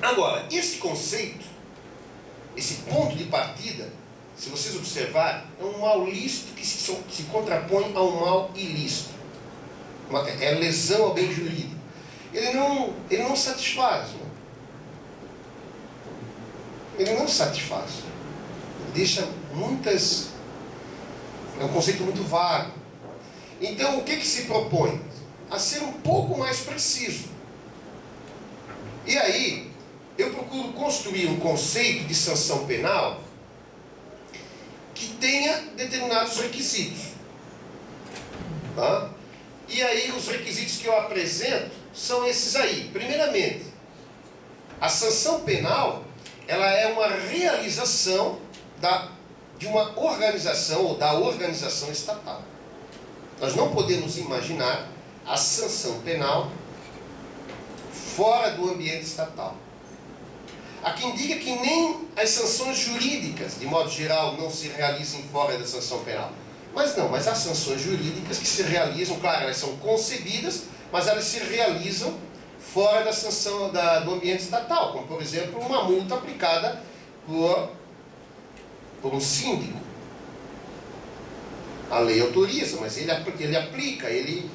Agora, esse conceito, esse ponto de partida, se vocês observarem, é um mal lícito que se contrapõe a um mal ilícito. É lesão ao bem jurídico. Ele não satisfaz. Né? Ele não satisfaz. Ele deixa muitas... É um conceito muito vago. Então, o que se propõe? A ser um pouco mais preciso. E aí, eu procuro construir um conceito de sanção penal que tenha determinados requisitos. Tá? E aí, os requisitos que eu apresento são esses aí. Primeiramente, a sanção penal, ela é uma realização de uma organização ou da organização estatal. Nós não podemos imaginar a sanção penal fora do ambiente estatal. Há quem diga que nem as sanções jurídicas, de modo geral, não se realizem fora da sanção penal. Mas não, mas há sanções jurídicas que se realizam, claro, elas são concebidas, mas elas se realizam fora da sanção do ambiente estatal, como, por exemplo, uma multa aplicada por um síndico. A lei autoriza, mas ele aplica, ele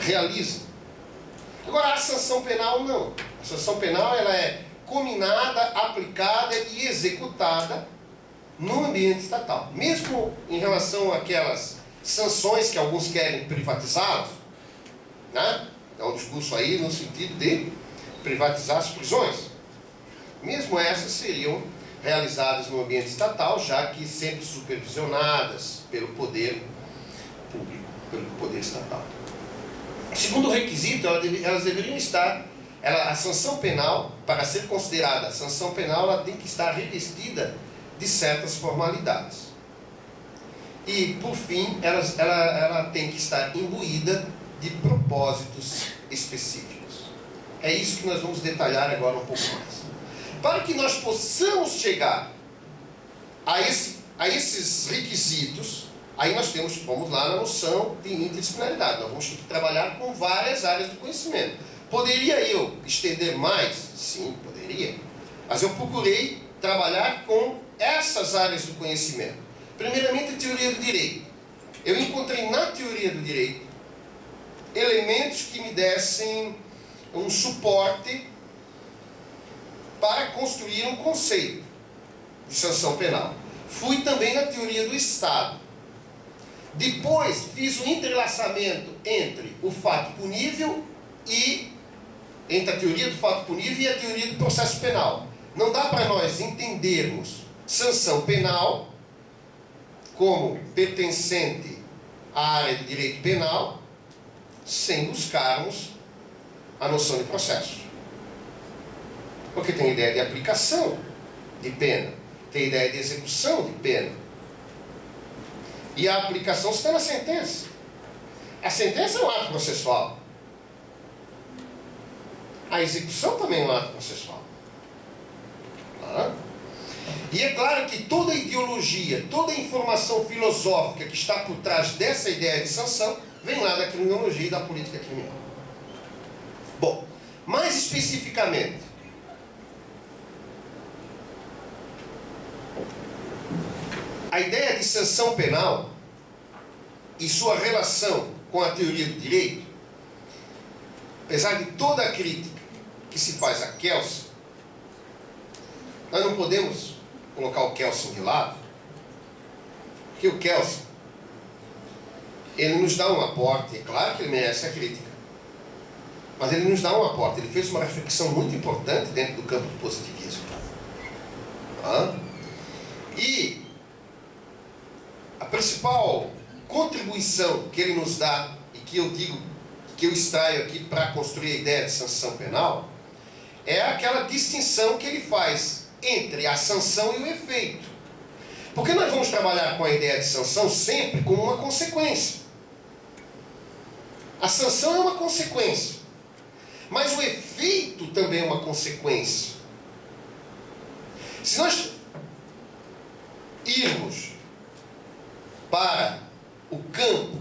realiza. Agora, a sanção penal não. A sanção penal ela é cominada, aplicada e executada no ambiente estatal. Mesmo em relação àquelas sanções que alguns querem privatizá-las, né? É um discurso aí no sentido de privatizar as prisões. Mesmo essas seriam realizadas no ambiente estatal, já que sempre supervisionadas pelo poder público, pelo poder estatal. Segundo requisito, elas deveriam estar... a sanção penal, para ser considerada sanção penal, ela tem que estar revestida de certas formalidades. E, por fim, ela tem que estar imbuída de propósitos específicos. É isso que nós vamos detalhar agora um pouco mais. Para que nós possamos chegar a esses requisitos, aí nós vamos lá na noção de interdisciplinaridade. Nós vamos ter que trabalhar com várias áreas do conhecimento. Poderia eu estender mais? Sim, poderia. Mas eu procurei trabalhar com essas áreas do conhecimento. Primeiramente, a teoria do direito. Eu encontrei na teoria do direito elementos que me dessem um suporte para construir um conceito de sanção penal. Fui também na teoria do Estado. Depois, fiz o entrelaçamento entre o fato punível entre a teoria do fato punível e a teoria do processo penal. Não dá para nós entendermos sanção penal como pertencente à área de direito penal sem buscarmos a noção de processo. Porque tem ideia de aplicação de pena, tem ideia de execução de pena. E a aplicação está na sentença. A sentença é um ato processual. A execução também é um ato processual. E é claro que toda ideologia, toda informação filosófica que está por trás dessa ideia de sanção, vem lá da criminologia e da política criminal. Bom, mais especificamente, a ideia de sanção penal e sua relação com a teoria do direito, apesar de toda a crítica que se faz a Kelsen, nós não podemos colocar o Kelsen de lado, porque o Kelsen, ele nos dá um aporte, é claro que ele merece a crítica, mas ele nos dá um aporte, ele fez uma reflexão muito importante dentro do campo do positivismo. E a principal contribuição que ele nos dá, e que eu digo, que eu extraio aqui para construir a ideia de sanção penal, é aquela distinção que ele faz entre a sanção e o efeito. Porque nós vamos trabalhar com a ideia de sanção sempre como uma consequência. A sanção é uma consequência, mas o efeito também é uma consequência. Se nós irmos para o campo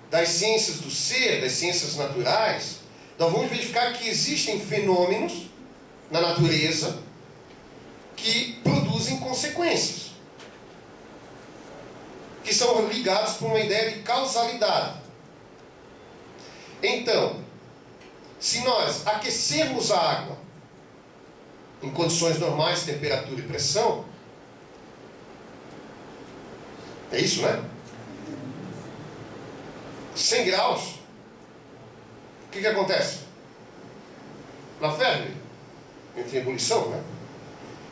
das ciências do ser, das ciências naturais, nós vamos verificar que existem fenômenos na natureza que produzem consequências, que são ligados por uma ideia de causalidade. Então, se nós aquecermos a água em condições normais, temperatura e pressão, é isso, né? 100 graus, o que acontece? Ela ferve entre ebulição, né?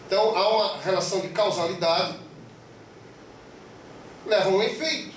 Então há uma relação de causalidade, leva a um efeito.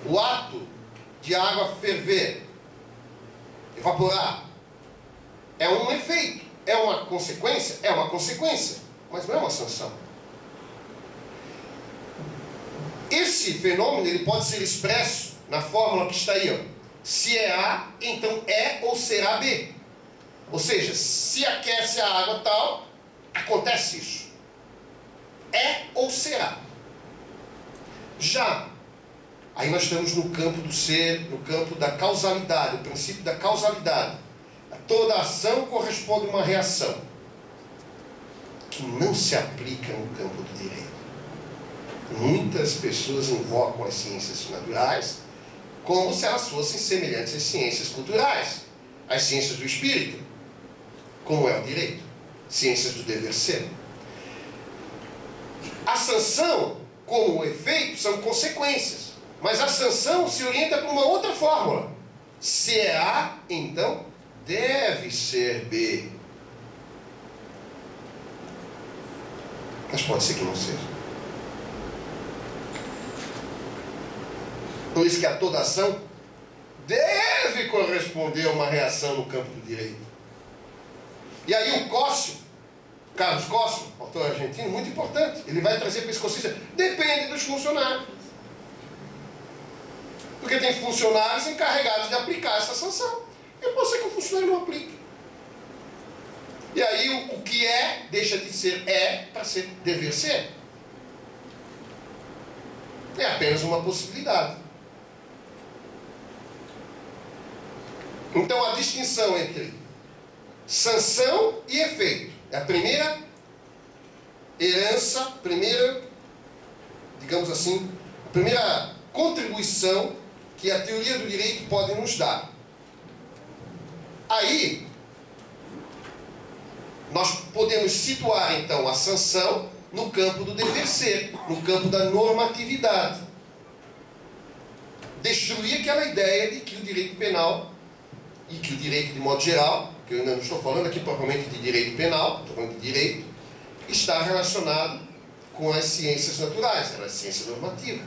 O ato de a água ferver, evaporar, é um efeito. É uma consequência? É uma consequência, mas não é uma sanção. Esse fenômeno ele pode ser expresso na fórmula que está aí, ó. Se é A, então é ou será B. Ou seja, se aquece a água tal, acontece isso. É ou será. Já, aí nós estamos no campo do ser, no campo da causalidade, o princípio da causalidade. Toda ação corresponde a uma reação, que não se aplica no campo do direito. Muitas pessoas invocam as ciências naturais como se elas fossem semelhantes às ciências culturais, às ciências do espírito, como é o direito, ciências do dever ser. A sanção, como o efeito, são consequências, mas a sanção se orienta por uma outra fórmula. Se é A, então deve ser B. Mas pode ser que não seja. Por isso que a toda ação deve corresponder a uma reação no campo do direito. E aí o Cóssio, Carlos Cóssio, autor argentino, muito importante, ele vai trazer para esse conceito, depende dos funcionários. Porque tem funcionários encarregados de aplicar essa sanção. E pode ser que o funcionário não aplique. E aí o que é, deixa de ser é, para ser dever ser. É apenas uma possibilidade. Então a distinção entre sanção e efeito é a primeira herança, digamos assim, a primeira contribuição que a teoria do direito pode nos dar. Aí nós podemos situar então a sanção no campo do dever ser, no campo da normatividade. Destruir aquela ideia de que o direito penal e que o direito de modo geral, que eu ainda não estou falando aqui propriamente de direito penal, estou falando de direito, está relacionado com as ciências naturais. Ela é ciência normativa,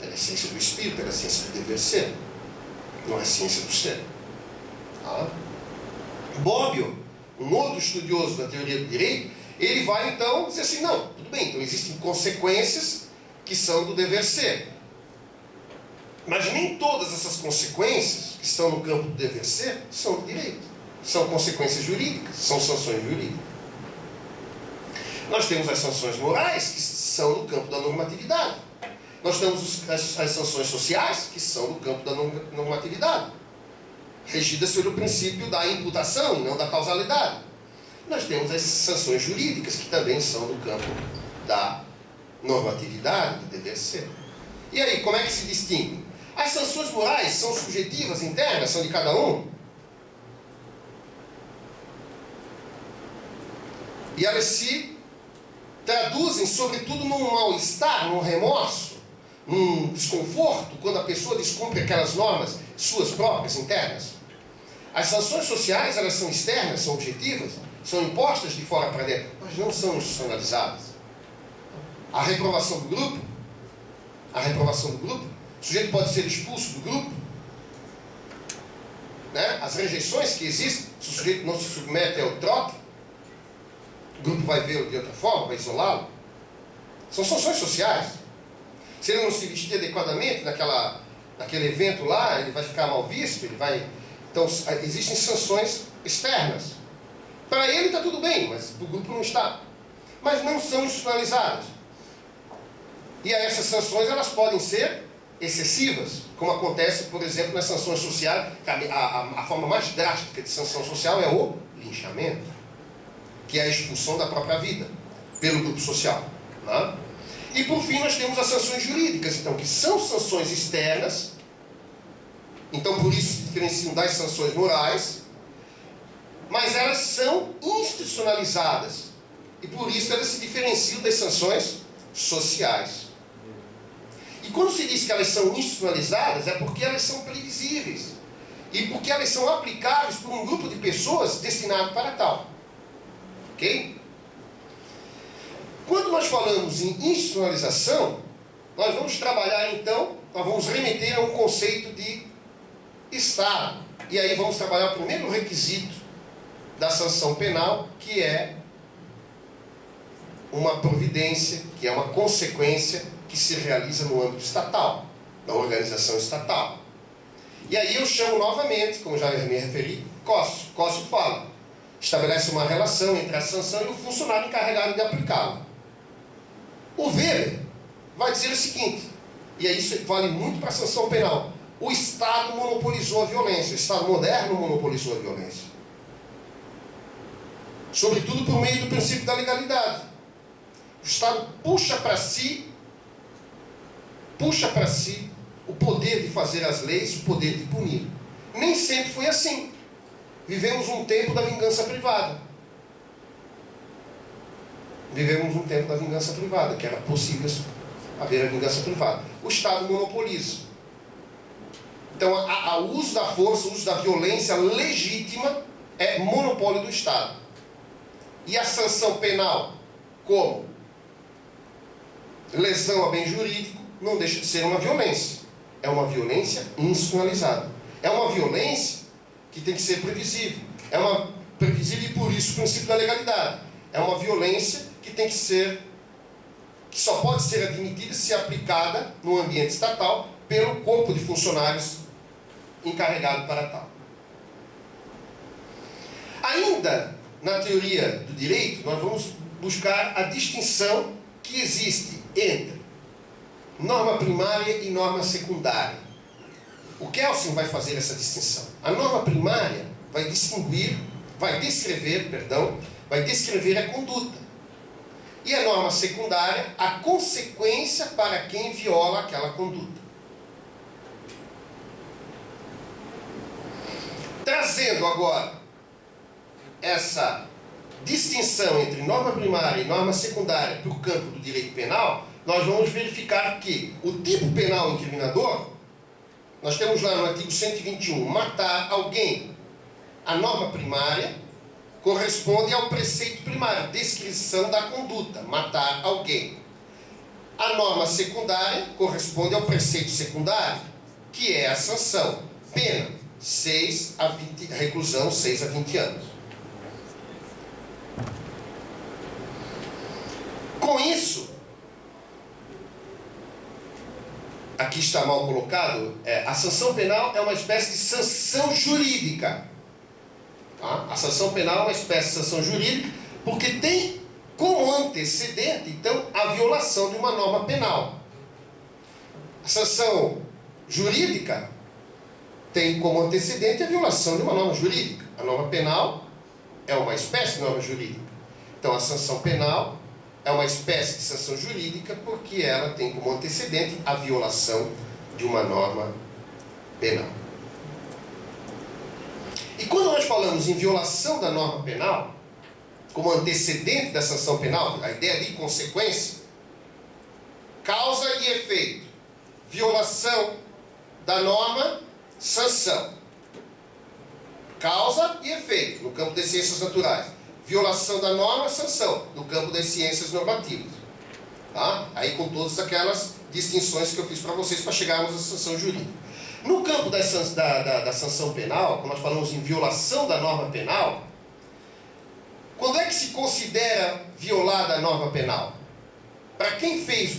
ela é ciência do espírito, ela é ciência do dever ser, não é ciência do ser. Tá? Bobbio, um outro estudioso da teoria do direito, ele vai então dizer assim, não, tudo bem, então existem consequências que são do dever ser. Mas nem todas essas consequências que estão no campo do dever ser são do direito. São consequências jurídicas, são sanções jurídicas. Nós temos as sanções morais, que são no campo da normatividade. Nós temos as sanções sociais, que são no campo da normatividade, regidas pelo princípio da imputação e não da causalidade. Nós temos as sanções jurídicas, que também são no campo da normatividade, do dever ser. E aí, como é que se distingue? As sanções morais são subjetivas, internas, são de cada um. E elas se traduzem, sobretudo, num mal-estar, num remorso, num desconforto, quando a pessoa descumpre aquelas normas suas próprias, internas. As sanções sociais, elas são externas, são objetivas, são impostas de fora para dentro, mas não são institucionalizadas. A reprovação do grupo, o sujeito pode ser expulso do grupo, né? As rejeições que existem, se o sujeito não se submete ao trote, o grupo vai vê-lo de outra forma, vai isolá-lo. São sanções sociais. Se ele não se vestir adequadamente naquele evento lá, ele vai ficar mal visto, ele vai... Então, existem sanções externas. Para ele está tudo bem, mas para o grupo não está. Mas não são institucionalizadas. E aí essas sanções, elas podem ser excessivas, como acontece, por exemplo, nas sanções sociais. A forma mais drástica de sanção social é o linchamento, que é a expulsão da própria vida pelo grupo social, né? E por fim nós temos as sanções jurídicas, então, que são sanções externas, então por isso se diferenciam das sanções morais, mas elas são institucionalizadas, e por isso elas se diferenciam das sanções sociais. E quando se diz que elas são institucionalizadas, é porque elas são previsíveis, e porque elas são aplicáveis por um grupo de pessoas destinado para tal. Ok? Quando nós falamos em institucionalização, nós vamos trabalhar então, nós vamos remeter a um conceito de Estado. E aí vamos trabalhar o primeiro requisito da sanção penal, que é uma providência, que é uma consequência que se realiza no âmbito estatal, na organização estatal. E aí eu chamo novamente, como já me referi, Cossio. Cossio fala, estabelece uma relação entre a sanção e o funcionário encarregado de aplicá-la. O Weber vai dizer o seguinte, e aí isso vale muito para a sanção penal: o Estado monopolizou a violência, o Estado moderno monopolizou a violência, sobretudo por meio do princípio da legalidade. O Estado puxa para si o poder de fazer as leis, o poder de punir. Nem sempre foi assim. Vivemos um tempo da vingança privada. Que era possível haver a vingança privada. O Estado monopoliza. Então, o uso da força, o uso da violência legítima é monopólio do Estado. E a sanção penal, como lesão a bem jurídico, não deixa de ser uma violência. É uma violência institucionalizada. É uma violência que tem que ser previsível. É uma previsível e por isso o princípio da legalidade. É uma violência que só pode ser admitida se aplicada no ambiente estatal pelo corpo de funcionários encarregado para tal. Ainda na teoria do direito, nós vamos buscar a distinção que existe entre norma primária e norma secundária. O Kelsen vai fazer essa distinção. A norma primária vai descrever a conduta. E a norma secundária, a consequência para quem viola aquela conduta. Trazendo agora essa distinção entre norma primária e norma secundária para o campo do direito penal, nós vamos verificar que o tipo penal incriminador, nós temos lá no artigo 121, matar alguém. A norma primária corresponde ao preceito primário, descrição da conduta, matar alguém. A norma secundária corresponde ao preceito secundário, que é a sanção, pena, reclusão 6 a 20 anos. Com isso, aqui está mal colocado, a sanção penal é uma espécie de sanção jurídica. Tá? A sanção penal é uma espécie de sanção jurídica porque tem como antecedente, então, a violação de uma norma penal. A sanção jurídica tem como antecedente a violação de uma norma jurídica. A norma penal é uma espécie de norma jurídica. Então, a sanção penal é uma espécie de sanção jurídica porque ela tem como antecedente a violação de uma norma penal. E quando nós falamos em violação da norma penal, como antecedente da sanção penal, a ideia de consequência, causa e efeito, violação da norma, sanção. Causa e efeito, no campo das ciências naturais. Violação da norma, sanção, no campo das ciências normativas. Tá? Aí com todas aquelas distinções que eu fiz para vocês para chegarmos à sanção jurídica. No campo da sanção penal, quando nós falamos em violação da norma penal, quando é que se considera violada a norma penal? Para quem fez